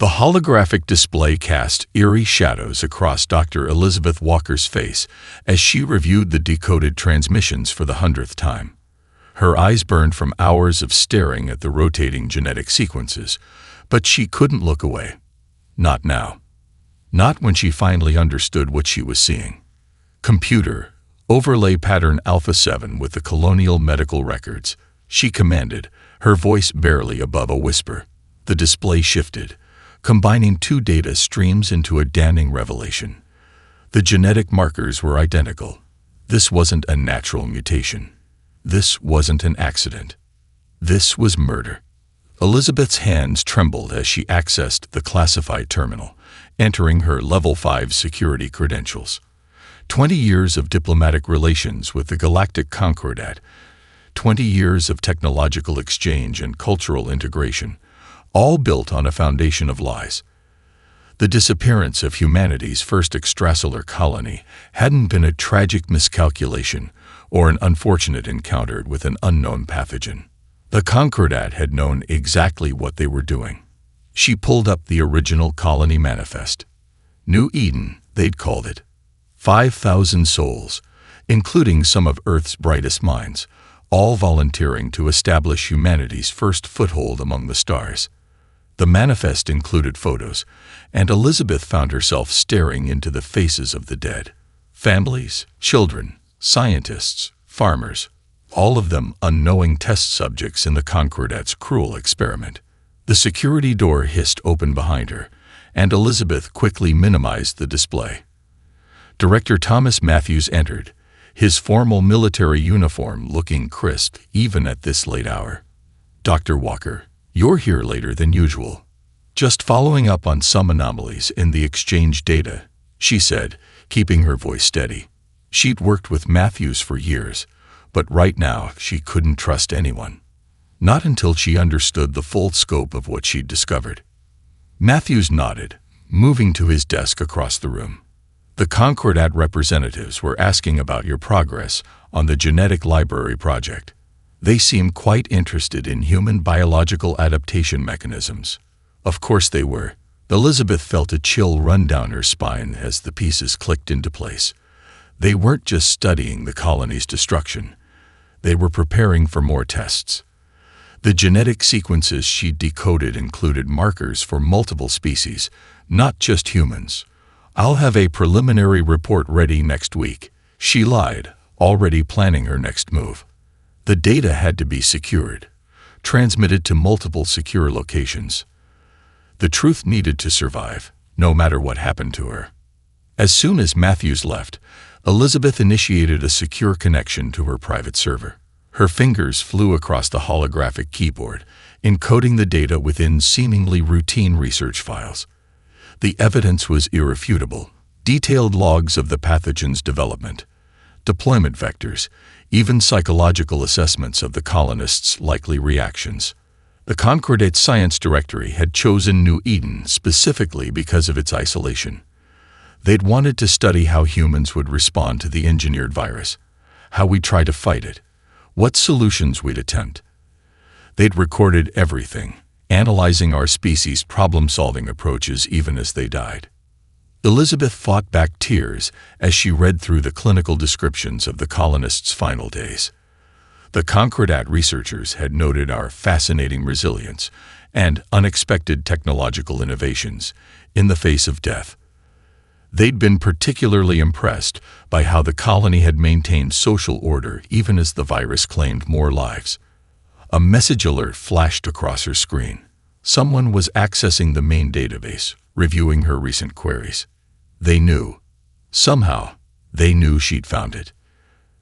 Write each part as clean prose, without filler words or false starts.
The holographic display cast eerie shadows across Dr. Elizabeth Walker's face as she reviewed the decoded transmissions for the 100th time. Her eyes burned from hours of staring at the rotating genetic sequences, but she couldn't look away. Not now. Not when she finally understood what she was seeing. "Computer, overlay pattern Alpha 7 with the colonial medical records," she commanded, her voice barely above a whisper. The display shifted, combining two data streams into a damning revelation. The genetic markers were identical. This wasn't a natural mutation. This wasn't an accident. This was murder. Elizabeth's hands trembled as she accessed the classified terminal, entering her Level 5 security credentials. 20 years of diplomatic relations with the Galactic Concordat, 20 years of technological exchange and cultural integration, all built on a foundation of lies. The disappearance of humanity's first extrasolar colony hadn't been a tragic miscalculation or an unfortunate encounter with an unknown pathogen. The Concordat had known exactly what they were doing. She pulled up the original colony manifest. New Eden, they'd called it. 5,000 souls, including some of Earth's brightest minds, all volunteering to establish humanity's first foothold among the stars. The manifest included photos, and Elizabeth found herself staring into the faces of the dead. Families, children, scientists, farmers, all of them unknowing test subjects in the Concordat's cruel experiment. The security door hissed open behind her, and Elizabeth quickly minimized the display. Director Thomas Matthews entered, his formal military uniform looking crisp even at this late hour. "Dr. Walker, you're here later than usual. Just following up on some anomalies in the exchange data," she said, keeping her voice steady. She'd worked with Matthews for years, but right now she couldn't trust anyone. Not until she understood the full scope of what she'd discovered. Matthews nodded, moving to his desk across the room. "The Concordat representatives were asking about your progress on the genetic library project. They seem quite interested in human biological adaptation mechanisms." Of course they were. Elizabeth felt a chill run down her spine as the pieces clicked into place. They weren't just studying the colony's destruction. They were preparing for more tests. The genetic sequences she decoded included markers for multiple species, not just humans. "I'll have a preliminary report ready next week," she lied, already planning her next move. The data had to be secured, transmitted to multiple secure locations. The truth needed to survive, no matter what happened to her. As soon as Matthews left, Elizabeth initiated a secure connection to her private server. Her fingers flew across the holographic keyboard, encoding the data within seemingly routine research files. The evidence was irrefutable. Detailed logs of the pathogen's development, deployment vectors, even psychological assessments of the colonists' likely reactions. The Concordat Science Directory had chosen New Eden specifically because of its isolation. They'd wanted to study how humans would respond to the engineered virus, how we'd try to fight it, what solutions we'd attempt. They'd recorded everything, analyzing our species' problem-solving approaches even as they died. Elizabeth fought back tears as she read through the clinical descriptions of the colonists' final days. The Concordat researchers had noted our fascinating resilience and unexpected technological innovations in the face of death. They'd been particularly impressed by how the colony had maintained social order even as the virus claimed more lives. A message alert flashed across her screen. Someone was accessing the main database, reviewing her recent queries. They knew. Somehow, they knew she'd found it.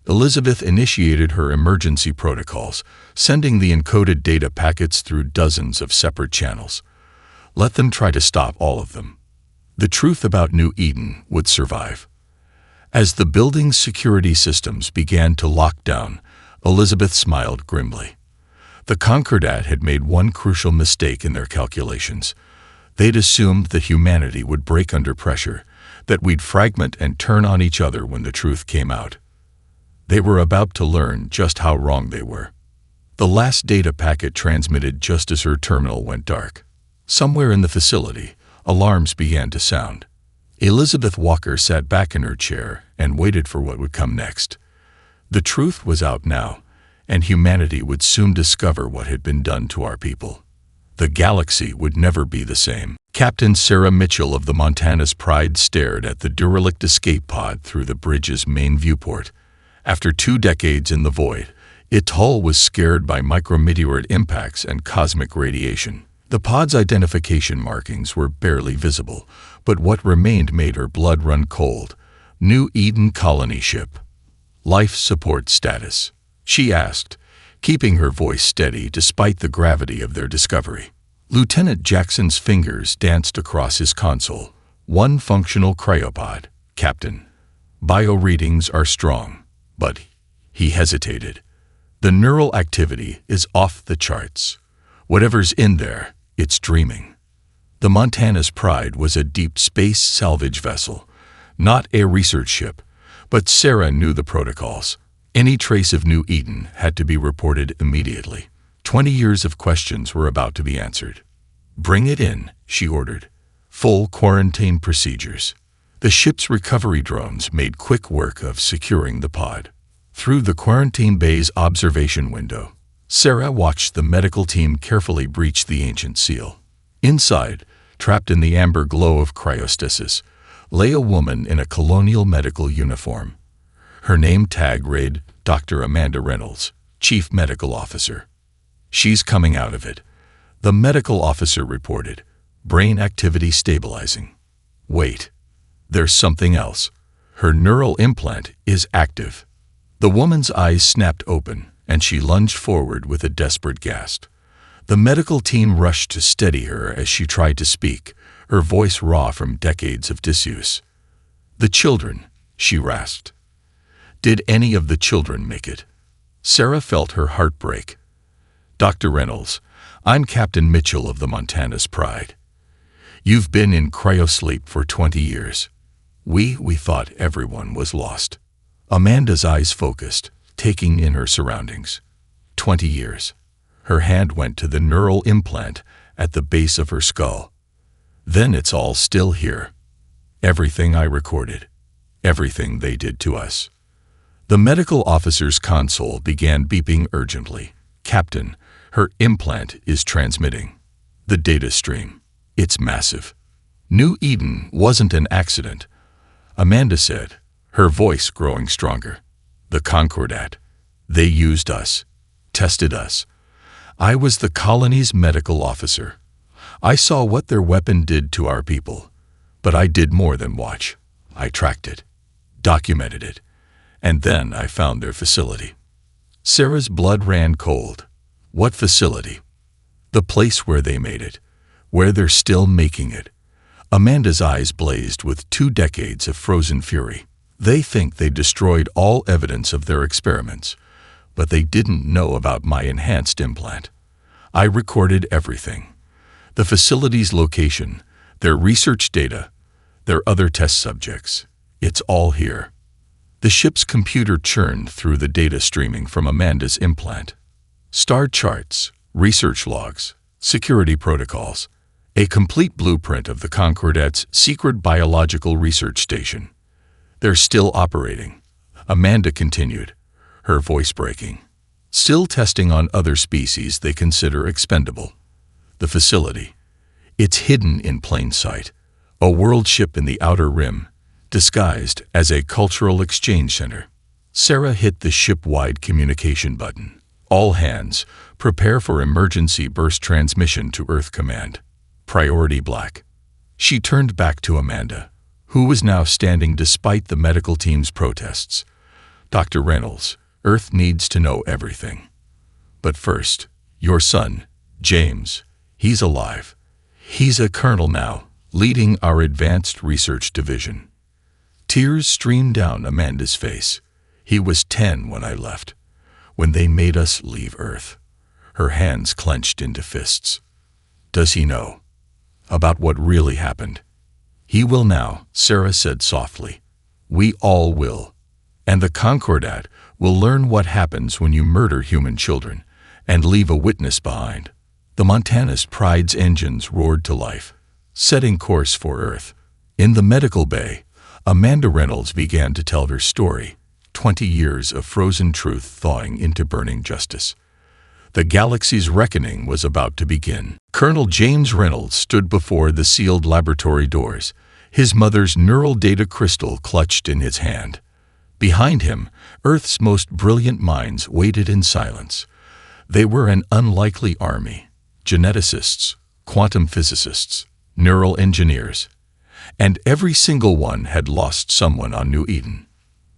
Elizabeth initiated her emergency protocols, sending the encoded data packets through dozens of separate channels. Let them try to stop all of them. The truth about New Eden would survive. As the building's security systems began to lock down, Elizabeth smiled grimly. The Concordat had made one crucial mistake in their calculations. They'd assumed that humanity would break under pressure, that we'd fragment and turn on each other when the truth came out. They were about to learn just how wrong they were. The last data packet transmitted just as her terminal went dark. Somewhere in the facility, alarms began to sound. Elizabeth Walker sat back in her chair and waited for what would come next. The truth was out now, and humanity would soon discover what had been done to our people. The galaxy would never be the same. Captain Sarah Mitchell of the Montana's Pride stared at the derelict escape pod through the bridge's main viewport. After 2 decades in the void, its hull was scarred by micrometeorite impacts and cosmic radiation. The pod's identification markings were barely visible, but what remained made her blood run cold. New Eden colony ship. Life support status, she asked, keeping her voice steady despite the gravity of their discovery. Lieutenant Jackson's fingers danced across his console. 1 functional cryopod, Captain. Bio readings are strong, but he hesitated. The neural activity is off the charts. Whatever's in there, it's dreaming. The Montana's Pride was a deep space salvage vessel, not a research ship, but Sarah knew the protocols. Any trace of New Eden had to be reported immediately. 20 years of questions were about to be answered. Bring it in, she ordered. Full quarantine procedures. The ship's recovery drones made quick work of securing the pod. Through the quarantine bay's observation window, Sarah watched the medical team carefully breach the ancient seal. Inside, trapped in the amber glow of cryostasis, lay a woman in a colonial medical uniform. Her name tag read Dr. Amanda Reynolds, Chief Medical Officer. She's coming out of it, the medical officer reported, brain activity stabilizing. Wait, there's something else. Her neural implant is active. The woman's eyes snapped open, and she lunged forward with a desperate gasp. The medical team rushed to steady her as she tried to speak, her voice raw from decades of disuse. The children, she rasped. Did any of the children make it? Sarah felt her heart break. Dr. Reynolds, I'm Captain Mitchell of the Montana's Pride. You've been in cryosleep for 20 years. We thought everyone was lost. Amanda's eyes focused, taking in her surroundings. 20 years. Her hand went to the neural implant at the base of her skull. Then it's all still here. Everything I recorded. Everything they did to us. The medical officer's console began beeping urgently. Captain, her implant is transmitting. The data stream. It's massive. New Eden wasn't an accident, Amanda said, her voice growing stronger. The Concordat. They used us. Tested us. I was the colony's medical officer. I saw what their weapon did to our people. But I did more than watch. I tracked it. Documented it. And then I found their facility. Sarah's blood ran cold. What facility? The place where they made it. Where they're still making it. Amanda's eyes blazed with 2 decades of frozen fury. They think they destroyed all evidence of their experiments, but they didn't know about my enhanced implant. I recorded everything. The facility's location, their research data, their other test subjects. It's all here. The ship's computer churned through the data streaming from Amanda's implant. Star charts, research logs, security protocols, a complete blueprint of the Concordat's secret biological research station. They're still operating, Amanda continued, her voice breaking. Still testing on other species they consider expendable. The facility. It's hidden in plain sight. A world ship in the outer rim, disguised as a cultural exchange center. Sarah hit the ship-wide communication button. All hands, prepare for emergency burst transmission to Earth Command. Priority black. She turned back to Amanda, who was now standing despite the medical team's protests. Dr. Reynolds, Earth needs to know everything. But first, your son, James, he's alive. He's a colonel now, leading our advanced research division. Tears streamed down Amanda's face. He was 10 when I left, when they made us leave Earth. Her hands clenched into fists. Does he know about what really happened? He will now, Sarah said softly. We all will. And the Concordat will learn what happens when you murder human children and leave a witness behind. The Montana's Pride's engines roared to life, setting course for Earth. In the medical bay, Amanda Reynolds began to tell her story, 20 years of frozen truth thawing into burning justice. The galaxy's reckoning was about to begin. Colonel James Reynolds stood before the sealed laboratory doors, his mother's neural data crystal clutched in his hand. Behind him, Earth's most brilliant minds waited in silence. They were an unlikely army: geneticists, quantum physicists, neural engineers, and every single one had lost someone on New Eden.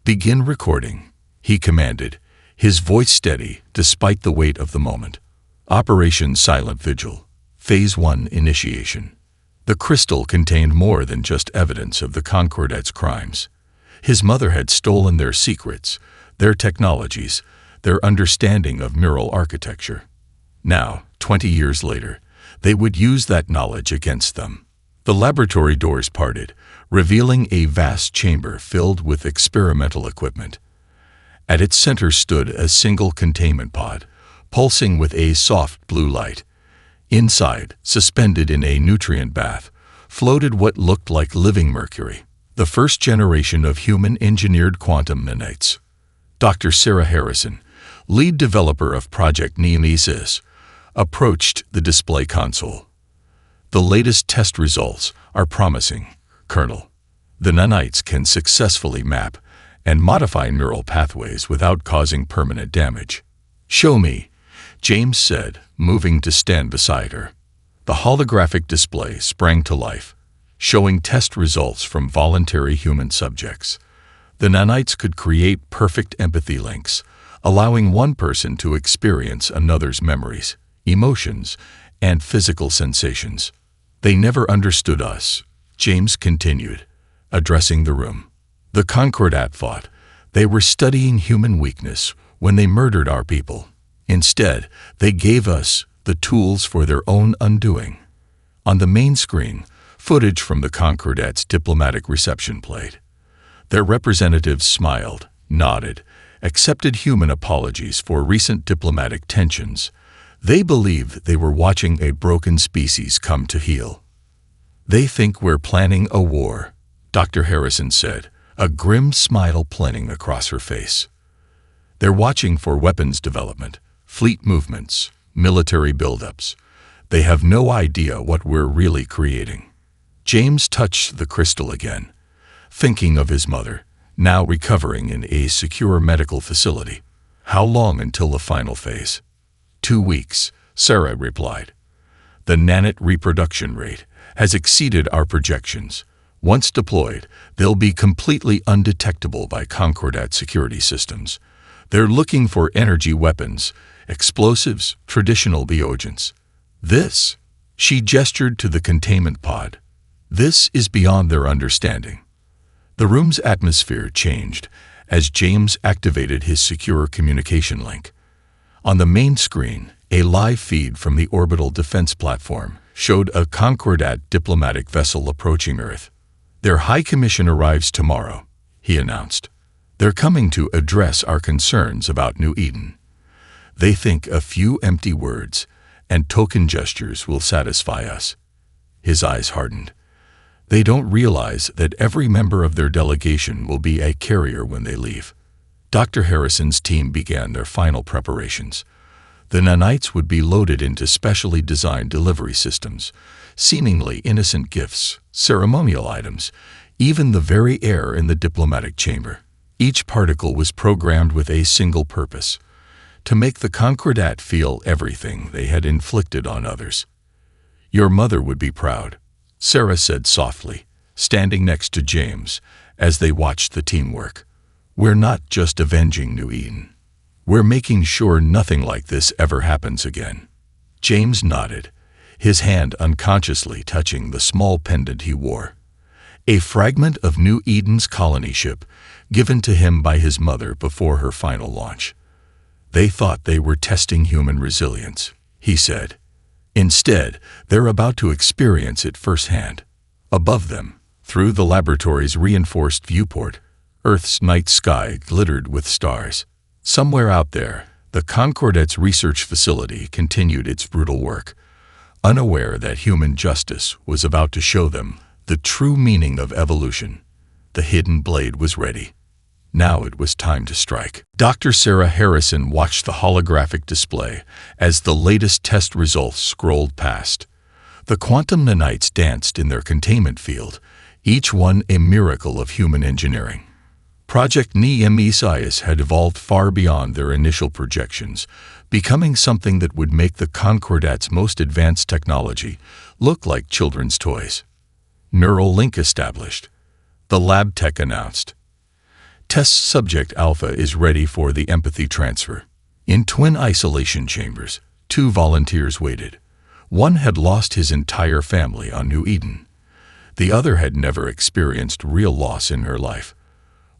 "Begin recording," he commanded, his voice steady despite the weight of the moment. Operation Silent Vigil, Phase 1 initiation. The crystal contained more than just evidence of the Concordat's crimes. His mother had stolen their secrets, their technologies, their understanding of neural architecture. Now, 20 years later, they would use that knowledge against them. The laboratory doors parted, revealing a vast chamber filled with experimental equipment. At its center stood a single containment pod, pulsing with a soft blue light. Inside, suspended in a nutrient bath, floated what looked like living mercury, the first generation of human-engineered quantum nanites. Dr. Sarah Harrison, lead developer of Project Nemesis, approached the display console. "The latest test results are promising, Colonel. The nanites can successfully map and modify neural pathways without causing permanent damage." "Show me," James said, moving to stand beside her. The holographic display sprang to life, showing test results from voluntary human subjects. The nanites could create perfect empathy links, allowing one person to experience another's memories, emotions, and physical sensations. "They never understood us," James continued, addressing the room. "The Concordat thought they were studying human weakness when they murdered our people. Instead, they gave us the tools for their own undoing." On the main screen, footage from the Concordat's diplomatic reception played. Their representatives smiled, nodded, accepted human apologies for recent diplomatic tensions. They believed they were watching a broken species come to heal. "They think we're planning a war," Dr. Harrison said, a grim smile playing across her face. "They're watching for weapons development, fleet movements, military buildups. They have no idea what we're really creating." James touched the crystal again, thinking of his mother, now recovering in a secure medical facility. "How long until the final phase?" 2 weeks, Sarah replied. "The nanite reproduction rate has exceeded our projections. Once deployed, they'll be completely undetectable by Concordat security systems. They're looking for energy weapons, explosives, traditional bioagents. This," she gestured to the containment pod, "this is beyond their understanding." The room's atmosphere changed as James activated his secure communication link. On the main screen, a live feed from the orbital defense platform showed a Concordat diplomatic vessel approaching Earth. "Their High Commission arrives tomorrow," he announced. "They're coming to address our concerns about New Eden. They think a few empty words and token gestures will satisfy us." His eyes hardened. "They don't realize that every member of their delegation will be a carrier when they leave." Dr. Harrison's team began their final preparations. The nanites would be loaded into specially designed delivery systems, seemingly innocent gifts, ceremonial items, even the very air in the diplomatic chamber. Each particle was programmed with a single purpose: to make the Concordat feel everything they had inflicted on others. "Your mother would be proud," Sarah said softly, standing next to James as they watched the teamwork. "We're not just avenging New Eden. We're making sure nothing like this ever happens again." James nodded, his hand unconsciously touching the small pendant he wore. A fragment of New Eden's colony ship, given to him by his mother before her final launch. "They thought they were testing human resilience," he said. "Instead, they're about to experience it firsthand." Above them, through the laboratory's reinforced viewport, Earth's night sky glittered with stars. Somewhere out there, the Concordat's research facility continued its brutal work, unaware that human justice was about to show them the true meaning of evolution. The hidden blade was ready. Now it was time to strike. Dr. Sarah Harrison watched the holographic display as the latest test results scrolled past. The quantum nanites danced in their containment field, each one a miracle of human engineering. Project HFY had evolved far beyond their initial projections, becoming something that would make the Concordat's most advanced technology look like children's toys. Neural link established. The lab tech announced. Test subject Alpha is ready for the empathy transfer. In twin isolation chambers, 2 volunteers waited. One had lost his entire family on New Eden. The other had never experienced real loss in her life.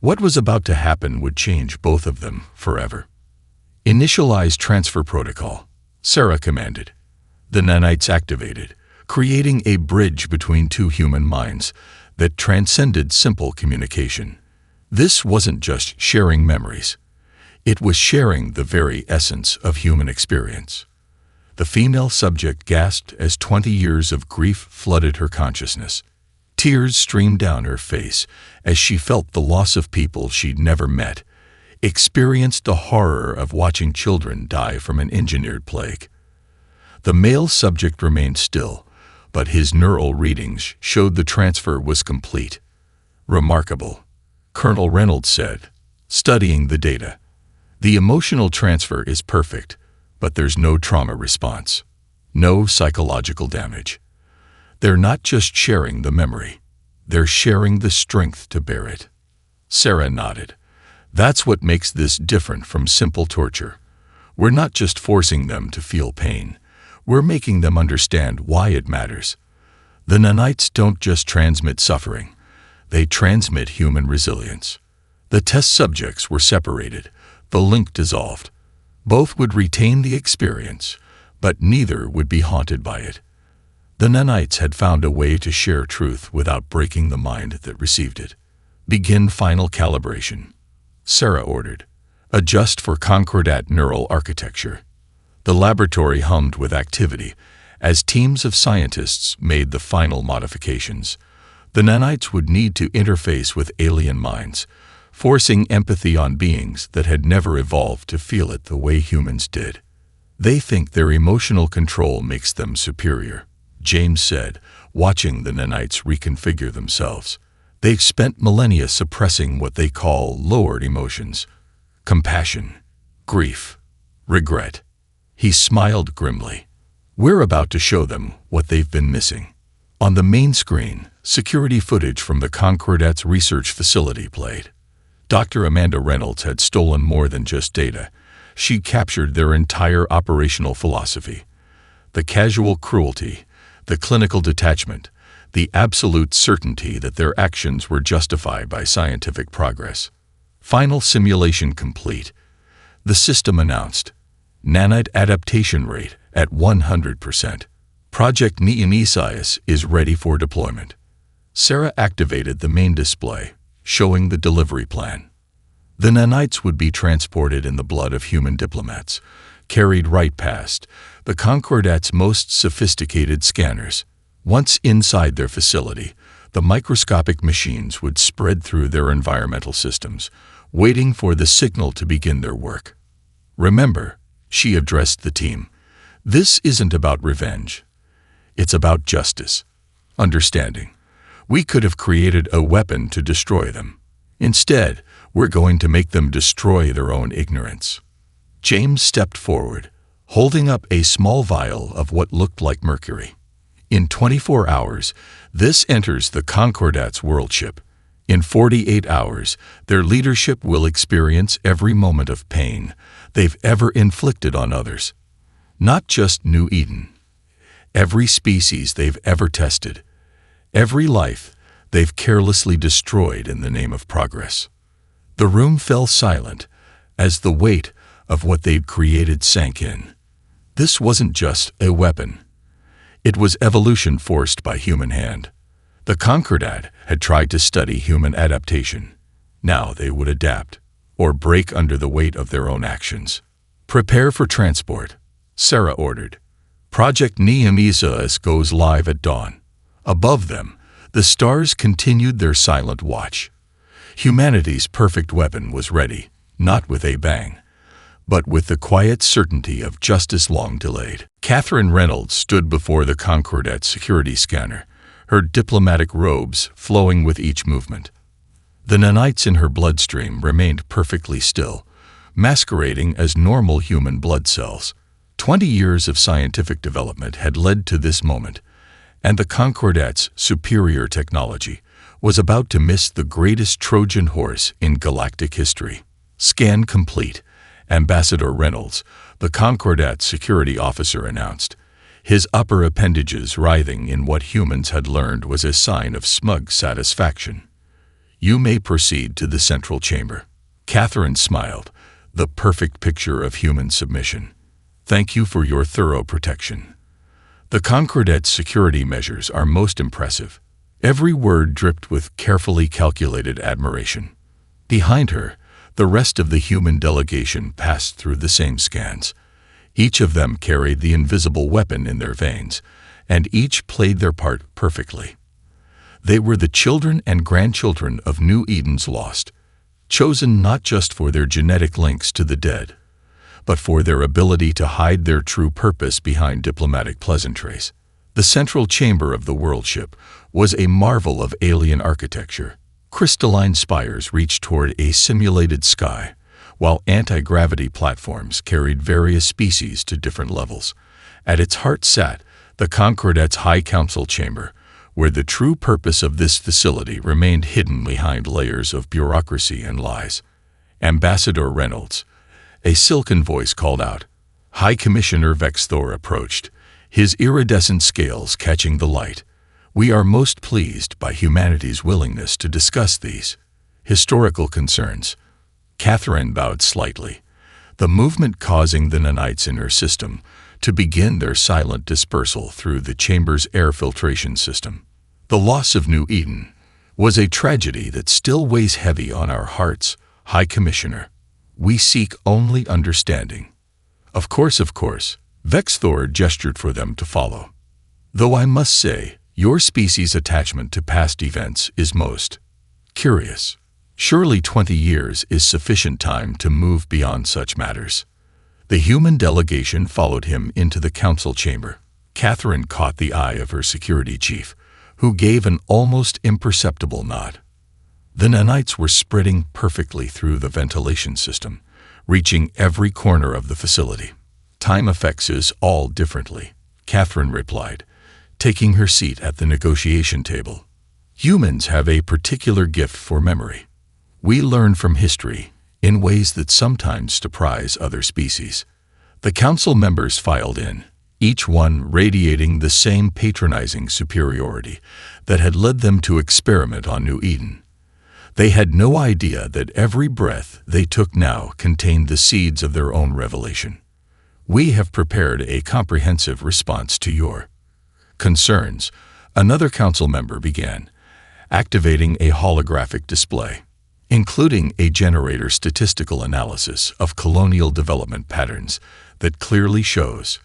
What was about to happen would change both of them forever. Initialize transfer protocol, Sarah commanded. The nanites activated, creating a bridge between 2 human minds that transcended simple communication. This wasn't just sharing memories. It was sharing the very essence of human experience. The female subject gasped as 20 years of grief flooded her consciousness. Tears streamed down her face as she felt the loss of people she'd never met, experienced the horror of watching children die from an engineered plague. The male subject remained still, but his neural readings showed the transfer was complete. Remarkable, Colonel Reynolds said, studying the data. The emotional transfer is perfect, but there's no trauma response, no psychological damage. They're not just sharing the memory, they're sharing the strength to bear it. Sarah nodded. That's what makes this different from simple torture. We're not just forcing them to feel pain, we're making them understand why it matters. The nanites don't just transmit suffering, they transmit human resilience. The test subjects were separated, the link dissolved. Both would retain the experience, but neither would be haunted by it. The nanites had found a way to share truth without breaking the mind that received it. Begin final calibration, Sarah ordered. Adjust for Concordat neural architecture. The laboratory hummed with activity as teams of scientists made the final modifications. The nanites would need to interface with alien minds, forcing empathy on beings that had never evolved to feel it the way humans did. They think their emotional control makes them superior, James said, watching the nanites reconfigure themselves. They've spent millennia suppressing what they call lowered emotions. Compassion, grief, regret. He smiled grimly. We're about to show them what they've been missing. On the main screen, security footage from the Concordat's research facility played. Dr. Amanda Reynolds had stolen more than just data. She captured their entire operational philosophy. The casual cruelty, the clinical detachment, the absolute certainty that their actions were justified by scientific progress. Final simulation complete. The system announced. Nanite adaptation rate at 100%. Project HFY is ready for deployment. Sarah activated the main display, showing the delivery plan. The nanites would be transported in the blood of human diplomats, carried right past the Concordat's most sophisticated scanners. Once inside their facility, the microscopic machines would spread through their environmental systems, waiting for the signal to begin their work. Remember, she addressed the team, this isn't about revenge. It's about justice, understanding. We could have created a weapon to destroy them. Instead, we're going to make them destroy their own ignorance. James stepped forward, holding up a small vial of what looked like mercury. In 24 hours, this enters the Concordat's world ship. In 48 hours, their leadership will experience every moment of pain they've ever inflicted on others. Not just New Eden. Every species they've ever tested. Every life they've carelessly destroyed in the name of progress. The room fell silent as the weight of what they'd created sank in. This wasn't just a weapon. It was evolution forced by human hand. The Concordat had tried to study human adaptation. Now they would adapt, or break under the weight of their own actions. Prepare for transport, Sarah ordered. Project Nemesis goes live at dawn. Above them, the stars continued their silent watch. Humanity's perfect weapon was ready, not with a bang, but with the quiet certainty of justice long delayed. Catherine Reynolds stood before the Concordat's security scanner, her diplomatic robes flowing with each movement. The nanites in her bloodstream remained perfectly still, masquerading as normal human blood cells. 20 years of scientific development had led to this moment, and the Concordat's superior technology was about to miss the greatest Trojan horse in galactic history. Scan complete, Ambassador Reynolds, the Concordat's security officer, announced, his upper appendages writhing in what humans had learned was a sign of smug satisfaction. You may proceed to the central chamber. Catherine smiled, the perfect picture of human submission. Thank you for your thorough protection. The Concordat's security measures are most impressive. Every word dripped with carefully calculated admiration. Behind her, the rest of the human delegation passed through the same scans. Each of them carried the invisible weapon in their veins, and each played their part perfectly. They were the children and grandchildren of New Eden's lost, chosen not just for their genetic links to the dead, but for their ability to hide their true purpose behind diplomatic pleasantries. The central chamber of the world ship was a marvel of alien architecture. Crystalline spires reached toward a simulated sky, while anti-gravity platforms carried various species to different levels. At its heart sat the Concordat's High Council chamber, where the true purpose of this facility remained hidden behind layers of bureaucracy and lies. Ambassador Reynolds, a silken voice called out. High Commissioner Vexthor approached, his iridescent scales catching the light. We are most pleased by humanity's willingness to discuss these historical concerns. Catherine bowed slightly, the movement causing the nanites in her system to begin their silent dispersal through the chamber's air filtration system. The loss of New Eden was a tragedy that still weighs heavy on our hearts, High Commissioner. We seek only understanding. Of course, Vexthor gestured for them to follow. Though I must say, your species' attachment to past events is most curious. Surely 20 years is sufficient time to move beyond such matters. The human delegation followed him into the council chamber. Catherine caught the eye of her security chief, who gave an almost imperceptible nod. The nanites were spreading perfectly through the ventilation system, reaching every corner of the facility. Time affects us all differently, Catherine replied, taking her seat at the negotiation table. Humans have a particular gift for memory. We learn from history in ways that sometimes surprise other species. The council members filed in, each one radiating the same patronizing superiority that had led them to experiment on New Eden. They had no idea that every breath they took now contained the seeds of their own revelation. We have prepared a comprehensive response to your concerns, another council member began, activating a holographic display, including a generator statistical analysis of colonial development patterns that clearly shows.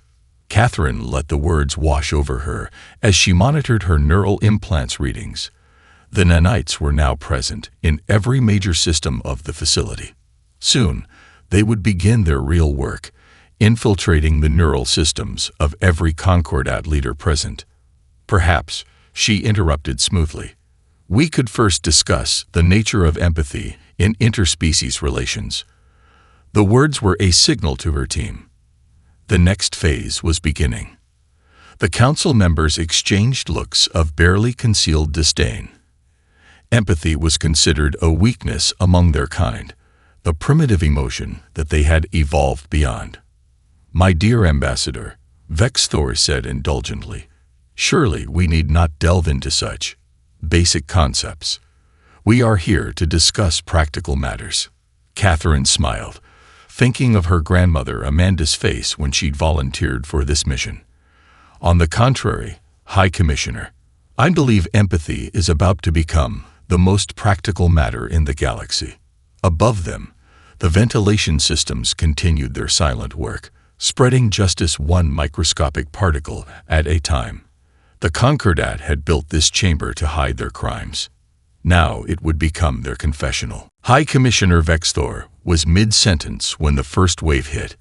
Catherine let the words wash over her as she monitored her neural implants readings. The nanites were now present in every major system of the facility. Soon, they would begin their real work, infiltrating the neural systems of every Concordat leader present. Perhaps, she interrupted smoothly, we could first discuss the nature of empathy in interspecies relations. The words were a signal to her team. The next phase was beginning. The council members exchanged looks of barely concealed disdain. Empathy was considered a weakness among their kind, a primitive emotion that they had evolved beyond. My dear Ambassador, Vexthor said indulgently, surely we need not delve into such basic concepts. We are here to discuss practical matters. Catherine smiled, thinking of her grandmother Amanda's face when she'd volunteered for this mission. On the contrary, High Commissioner, I believe empathy is about to become the most practical matter in the galaxy. Above them, the ventilation systems continued their silent work, spreading justice one microscopic particle at a time. The Concordat had built this chamber to hide their crimes. Now it would become their confessional. High Commissioner Vexthor was mid-sentence when the first wave hit.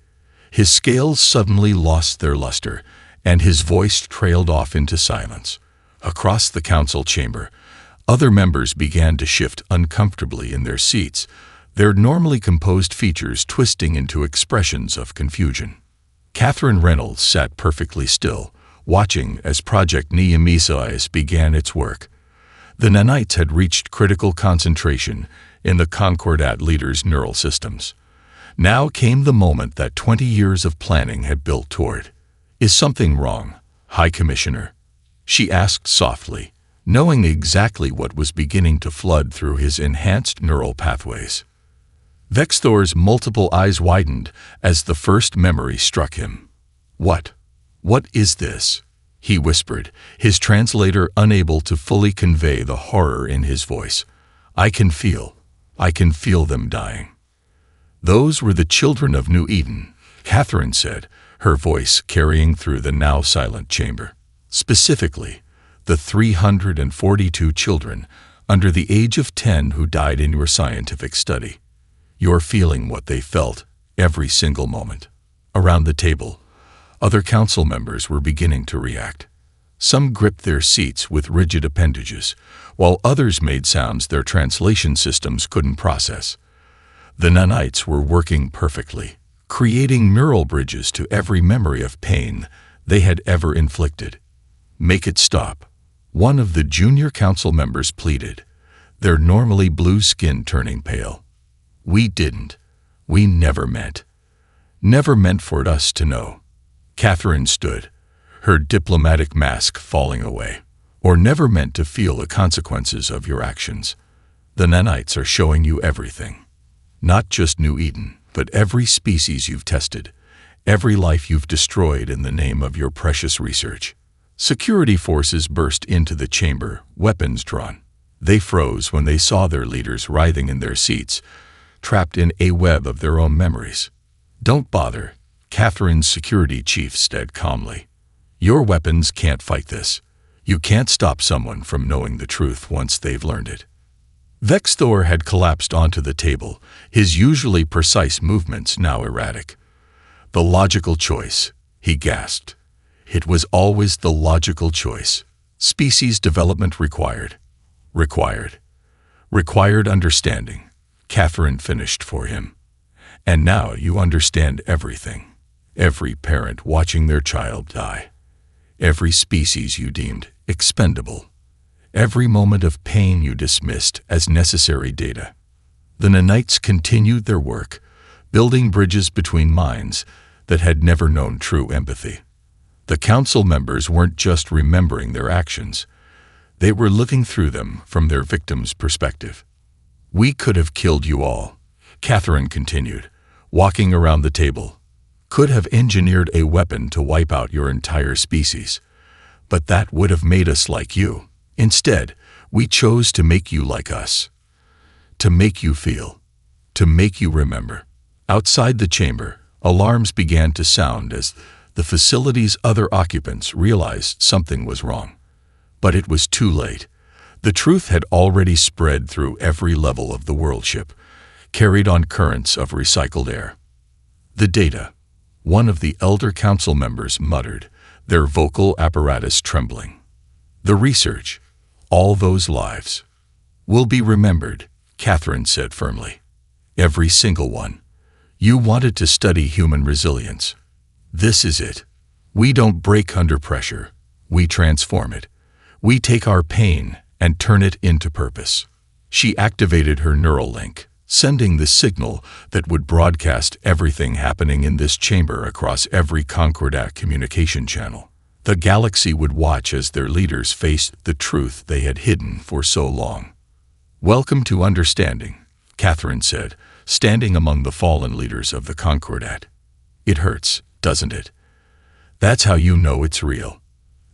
His scales suddenly lost their luster, and his voice trailed off into silence. Across the council chamber, other members began to shift uncomfortably in their seats, their normally composed features twisting into expressions of confusion. Catherine Reynolds sat perfectly still, watching as Project Nemesis began its work. The nanites had reached critical concentration in the Concordat leader's neural systems. Now came the moment that 20 years of planning had built toward. "Is something wrong, High Commissioner?" she asked softly, knowing exactly what was beginning to flood through his enhanced neural pathways. Vexthor's multiple eyes widened as the first memory struck him. What is this?" he whispered, his translator unable to fully convey the horror in his voice. I can feel them dying." "Those were the children of New Eden," Catherine said, her voice carrying through the now silent chamber. "Specifically, the 342 children under the age of 10 who died in your scientific study. You're feeling what they felt every single moment." Around the table, other council members were beginning to react. Some gripped their seats with rigid appendages, while others made sounds their translation systems couldn't process. The nanites were working perfectly, creating neural bridges to every memory of pain they had ever inflicted. "Make it stop," one of the junior council members pleaded, their normally blue skin turning pale. We never meant for us to know." Catherine stood, her diplomatic mask falling away. "Or never meant to feel the consequences of your actions. The nanites are showing you everything. Not just New Eden, but every species you've tested, every life you've destroyed in the name of your precious research." Security forces burst into the chamber, weapons drawn. They froze when they saw their leaders writhing in their seats, trapped in a web of their own memories. "Don't bother," Catherine's security chief said calmly. "Your weapons can't fight this. You can't stop someone from knowing the truth once they've learned it." Vexthor had collapsed onto the table, his usually precise movements now erratic. "The logical choice," he gasped. "It was always the logical choice. Species development required understanding," Catherine finished for him. "And now you understand everything. Every parent watching their child die. Every species you deemed expendable. Every moment of pain you dismissed as necessary data." The nanites continued their work, building bridges between minds that had never known true empathy. The council members weren't just remembering their actions. They were looking through them from their victim's perspective. "We could have killed you all," Catherine continued, walking around the table. "Could have engineered a weapon to wipe out your entire species. But that would have made us like you. Instead, we chose to make you like us. To make you feel. To make you remember." Outside the chamber, alarms began to sound as the facility's other occupants realized something was wrong. But it was too late. The truth had already spread through every level of the worldship, carried on currents of recycled air. "The data," one of the elder council members muttered, their vocal apparatus trembling. "The research, all those lives, will be remembered," Catherine said firmly. "Every single one. You wanted to study human resilience. This is it. We don't break under pressure. We transform it. We take our pain and turn it into purpose." She activated her neural link, sending the signal that would broadcast everything happening in this chamber across every Concordat communication channel. The galaxy would watch as their leaders faced the truth they had hidden for so long. "Welcome to understanding," Catherine said, standing among the fallen leaders of the Concordat. "It hurts, doesn't it? That's how you know it's real."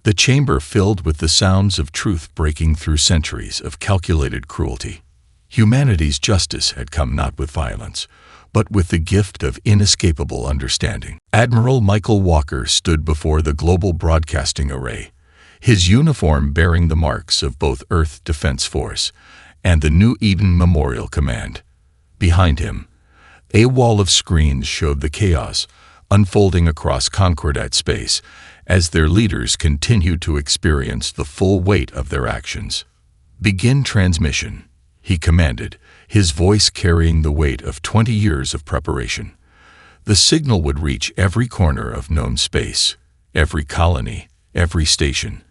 The chamber filled with the sounds of truth breaking through centuries of calculated cruelty. Humanity's justice had come not with violence, but with the gift of inescapable understanding. Admiral Michael Walker stood before the Global Broadcasting Array, his uniform bearing the marks of both Earth Defense Force and the New Eden Memorial Command. Behind him, a wall of screens showed the chaos unfolding across Concordat space as their leaders continued to experience the full weight of their actions. "Begin transmission," he commanded, his voice carrying the weight of 20 years of preparation. The signal would reach every corner of known space, every colony, every station,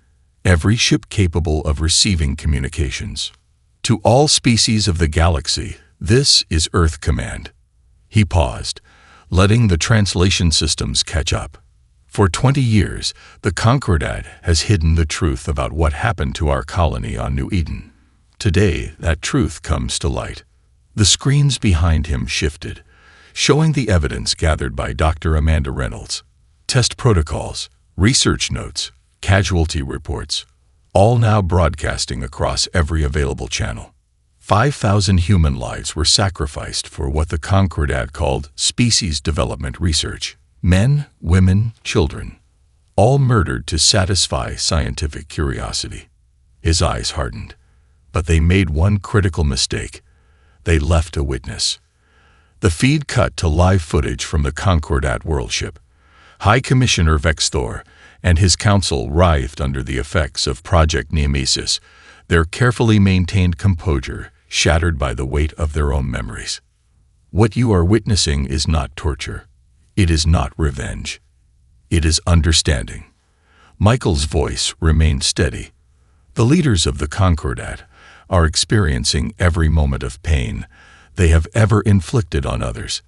every ship capable of receiving communications. "To all species of the galaxy, this is Earth Command." He paused, letting the translation systems catch up. For 20 years, the Concordat has hidden the truth about what happened to our colony on New Eden. Today, that truth comes to light. The screens behind him shifted, showing the evidence gathered by Dr. Amanda Reynolds. Test protocols, research notes, casualty reports, all now broadcasting across every available channel. 5,000 human lives were sacrificed for what the Concordat called species development research. Men, women, children, all murdered to satisfy scientific curiosity. His eyes hardened, but they made one critical mistake. They left a witness. The feed cut to live footage from the Concordat worldship. High Commissioner Vexthor and his council writhed under the effects of Project Nemesis, their carefully maintained composure shattered by the weight of their own memories. What you are witnessing is not torture. It is not revenge. It is understanding. Michael's voice remained steady. The leaders of the Concordat are experiencing every moment of pain they have ever inflicted on others.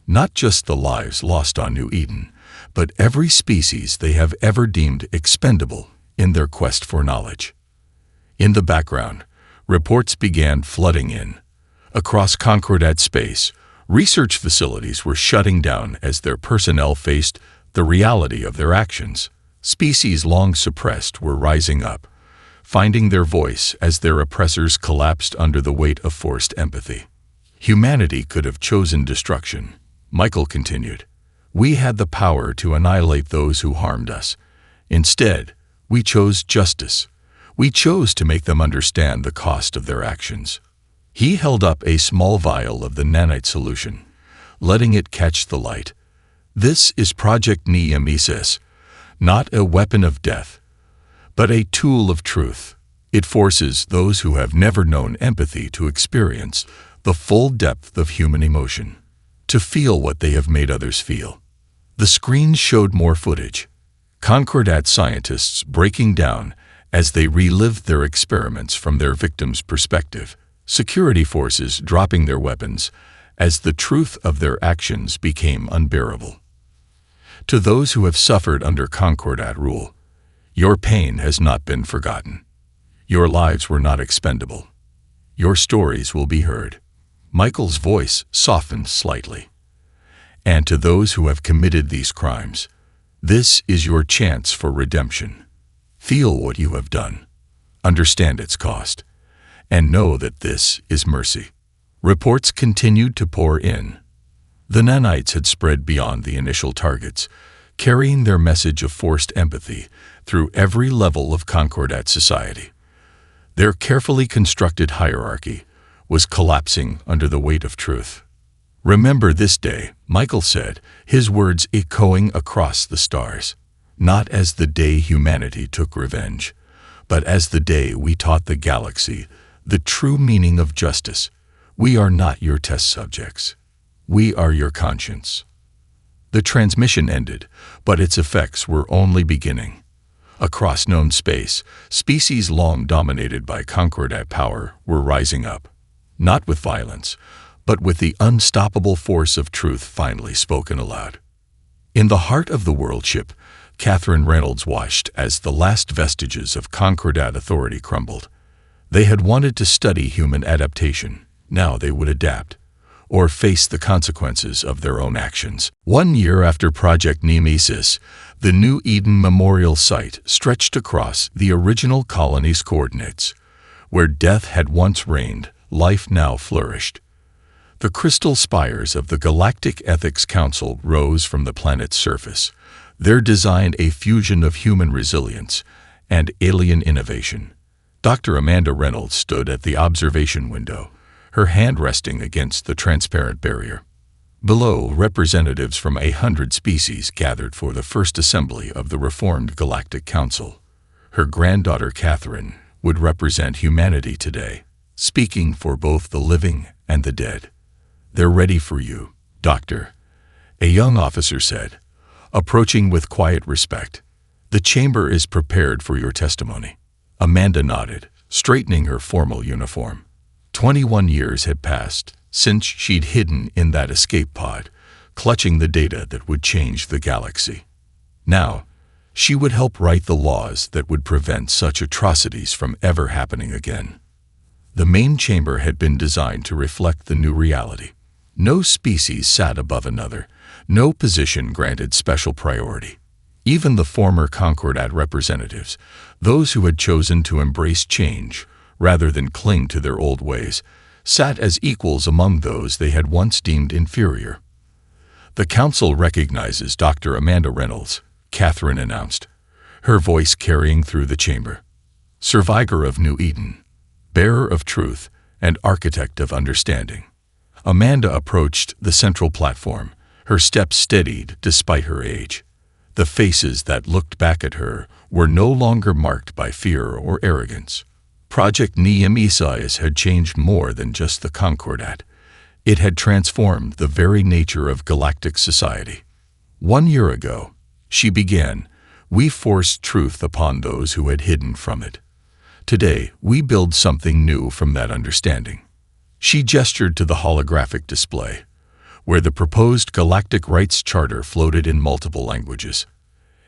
Not just the lives lost on New Eden, but every species they have ever deemed expendable in their quest for knowledge. In the background, reports began flooding in. Across Concordat space, research facilities were shutting down as their personnel faced the reality of their actions. Species long suppressed were rising up, finding their voice as their oppressors collapsed under the weight of forced empathy. Humanity could have chosen destruction, Michael continued. We had the power to annihilate those who harmed us. Instead, we chose justice. We chose to make them understand the cost of their actions. He held up a small vial of the nanite solution, letting it catch the light. This is Project Nemesis, not a weapon of death, but a tool of truth. It forces those who have never known empathy to experience the full depth of human emotion, to feel what they have made others feel. The screens showed more footage. Concordat scientists breaking down as they relived their experiments from their victims' perspective, security forces dropping their weapons as the truth of their actions became unbearable. To those who have suffered under Concordat rule, your pain has not been forgotten. Your lives were not expendable. Your stories will be heard. Michael's voice softened slightly. And to those who have committed these crimes, this is your chance for redemption. Feel what you have done, understand its cost, and know that this is mercy. Reports continued to pour in. The nanites had spread beyond the initial targets, carrying their message of forced empathy through every level of Concordat society. Their carefully constructed hierarchy was collapsing under the weight of truth. Remember this day, Michael said, his words echoing across the stars. Not as the day humanity took revenge, but as the day we taught the galaxy the true meaning of justice. We are not your test subjects. We are your conscience. The transmission ended, but its effects were only beginning. Across known space, species long dominated by Concordat power were rising up, not with violence, but with the unstoppable force of truth finally spoken aloud. In the heart of the worldship, Catherine Reynolds watched as the last vestiges of Concordat authority crumbled. They had wanted to study human adaptation. Now they would adapt, or face the consequences of their own actions. 1 year after Project Nemesis, the New Eden Memorial Site stretched across the original colony's coordinates. Where death had once reigned, life now flourished. The crystal spires of the Galactic Ethics Council rose from the planet's surface. Their design a fusion of human resilience and alien innovation. Dr. Amanda Reynolds stood at the observation window, her hand resting against the transparent barrier. Below, representatives from 100 species gathered for the first assembly of the reformed Galactic Council. Her granddaughter Catherine would represent humanity today, speaking for both the living and the dead. "They're ready for you, Doctor," a young officer said, approaching with quiet respect. "The chamber is prepared for your testimony." Amanda nodded, straightening her formal uniform. 21 years had passed since she'd hidden in that escape pod, clutching the data that would change the galaxy. Now, she would help write the laws that would prevent such atrocities from ever happening again. The main chamber had been designed to reflect the new reality. No species sat above another, no position granted special priority. Even the former Concordat representatives, those who had chosen to embrace change rather than cling to their old ways, sat as equals among those they had once deemed inferior. "The Council recognizes Dr. Amanda Reynolds," Catherine announced, her voice carrying through the chamber. "Survivor of New Eden, bearer of truth, and architect of understanding." Amanda approached the central platform, her steps steadied despite her age. The faces that looked back at her were no longer marked by fear or arrogance. Project Nemesis had changed more than just the Concordat. It had transformed the very nature of galactic society. 1 year ago, she began, we forced truth upon those who had hidden from it. Today, we build something new from that understanding. She gestured to the holographic display, where the proposed Galactic Rights Charter floated in multiple languages.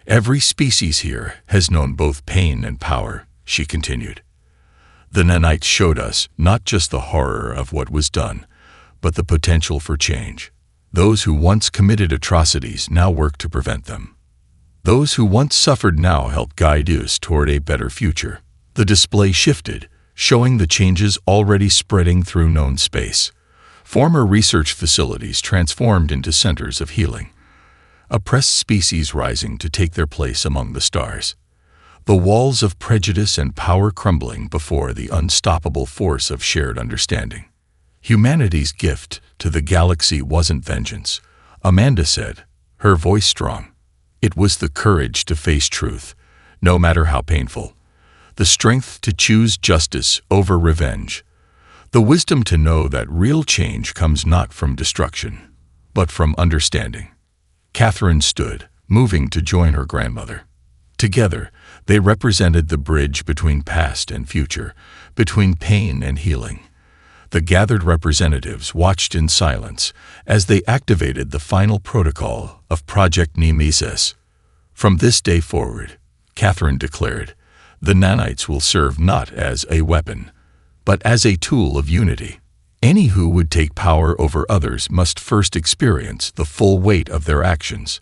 "Every species here has known both pain and power," she continued. "The nanites showed us not just the horror of what was done, but the potential for change. Those who once committed atrocities now work to prevent them. Those who once suffered now help guide us toward a better future." The display shifted, showing the changes already spreading through known space. Former research facilities transformed into centers of healing. Oppressed species rising to take their place among the stars. The walls of prejudice and power crumbling before the unstoppable force of shared understanding. Humanity's gift to the galaxy wasn't vengeance, Amanda said, her voice strong. It was the courage to face truth, no matter how painful. The strength to choose justice over revenge. The wisdom to know that real change comes not from destruction, but from understanding. Catherine stood, moving to join her grandmother. Together, they represented the bridge between past and future, between pain and healing. The gathered representatives watched in silence as they activated the final protocol of Project Nemesis. "From this day forward," Catherine declared, "the nanites will serve not as a weapon, but as a tool of unity. Any who would take power over others must first experience the full weight of their actions.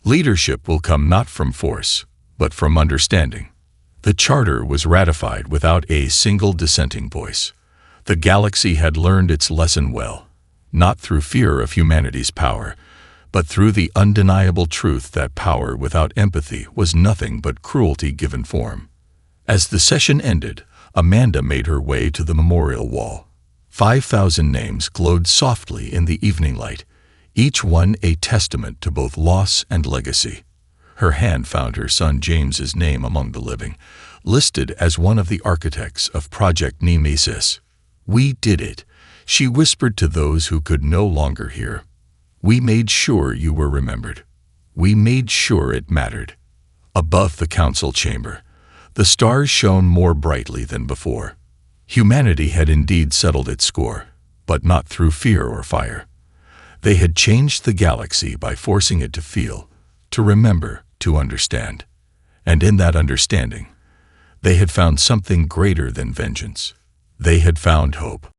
Leadership will come not from force, but from understanding." The charter was ratified without a single dissenting voice. The galaxy had learned its lesson well, not through fear of humanity's power, but through the undeniable truth that power without empathy was nothing but cruelty given form. As the session ended, Amanda made her way to the memorial wall. 5,000 names glowed softly in the evening light, each one a testament to both loss and legacy. Her hand found her son James's name among the living, listed as one of the architects of Project Nemesis. "We did it," she whispered to those who could no longer hear. "We made sure you were remembered. We made sure it mattered." Above the council chamber, the stars shone more brightly than before. Humanity had indeed settled its score, but not through fear or fire. They had changed the galaxy by forcing it to feel, to remember, to understand. And in that understanding, they had found something greater than vengeance. They had found hope.